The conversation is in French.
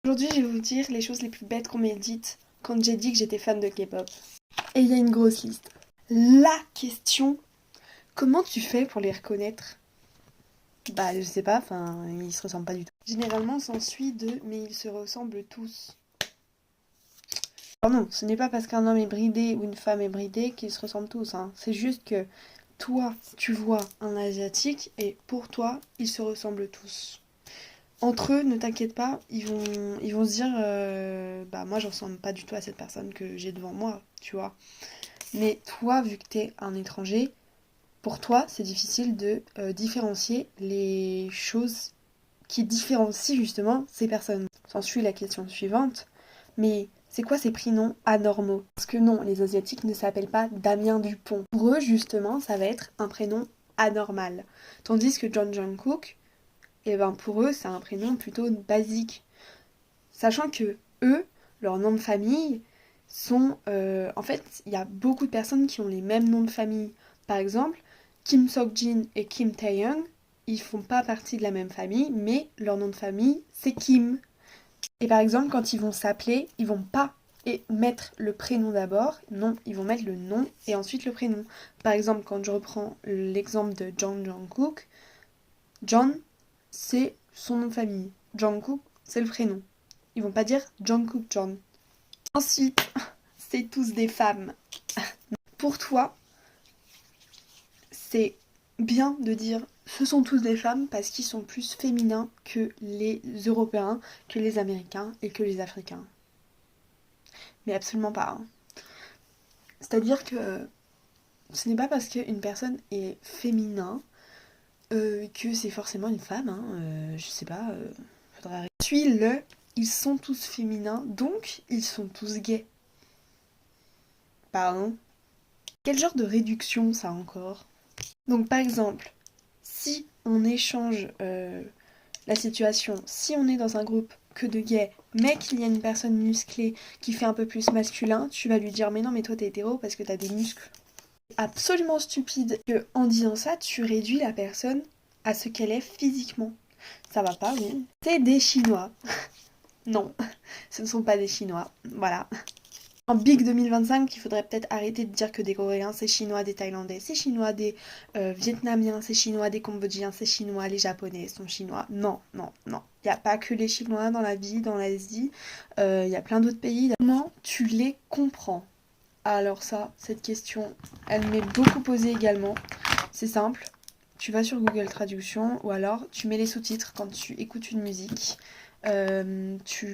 Aujourd'hui, je vais vous dire les choses les plus bêtes qu'on m'ait dites quand j'ai dit que j'étais fan de K-pop. Et il y a une grosse liste. La question, comment tu fais pour les reconnaître? Bah, je sais pas, enfin, ils se ressemblent pas du tout. Généralement, s'ensuit de mais ils se ressemblent tous. Alors non, ce n'est pas parce qu'un homme est bridé ou une femme est bridée qu'ils se ressemblent tous, hein. C'est juste que toi, tu vois un asiatique et pour toi, ils se ressemblent tous. Entre eux, ne t'inquiète pas, ils vont se dire bah moi je ressemble pas du tout à cette personne que j'ai devant moi, tu vois. Mais toi, vu que t'es un étranger, pour toi c'est difficile de différencier les choses qui différencient justement ces personnes. S'ensuit la question suivante, mais c'est quoi ces prénoms anormaux? Parce que non, les Asiatiques ne s'appellent pas Damien Dupont. Pour eux, justement, ça va être un prénom anormal. Tandis que John Jungkook, et ben pour eux, c'est un prénom plutôt basique. Sachant que eux, leur nom de famille sont... en fait, il y a beaucoup de personnes qui ont les mêmes noms de famille. Par exemple, Kim Sok-jin et Kim Tae-young, ils font pas partie de la même famille, mais leur nom de famille, c'est Kim. Et par exemple, quand ils vont s'appeler, ils vont pas mettre le prénom d'abord, non, ils vont mettre le nom et ensuite le prénom. Par exemple, quand je reprends l'exemple de Jung Jungkook, John, c'est son nom de famille. Jungkook, c'est le prénom. Ils vont pas dire Jungkook John. Ensuite, c'est tous des femmes. Pour toi, c'est bien de dire ce sont tous des femmes parce qu'ils sont plus féminins que les Européens, que les Américains et que les Africains. Mais absolument pas, hein. C'est-à-dire que ce n'est pas parce qu'une personne est féminin que c'est forcément une femme, hein. Je sais pas, faudrait... Puis ils sont tous féminins, donc ils sont tous gays. Pardon. Quel genre de réduction ça encore? Donc par exemple, si on échange la situation, si on est dans un groupe que de gays, mais qu'il y a une personne musclée qui fait un peu plus masculin, tu vas lui dire mais non mais toi t'es hétéro parce que t'as des muscles. Absolument stupide que en disant ça, tu réduis la personne à ce qu'elle est physiquement. Ça va pas, oui. C'est des Chinois. Non, ce ne sont pas des Chinois. Voilà. En Big 2025, il faudrait peut-être arrêter de dire que des Coréens, c'est Chinois, des Thaïlandais, c'est Chinois, des Vietnamiens, c'est Chinois, des Cambodgiens, c'est Chinois, les Japonais sont Chinois. Non, non, non. Il n'y a pas que les Chinois dans la vie, dans l'Asie. Il y a plein d'autres pays. Comment tu les comprends? Alors ça, cette question, elle m'est beaucoup posée également. C'est simple. Tu vas sur Google Traduction ou alors tu mets les sous-titres quand tu écoutes une musique. Tu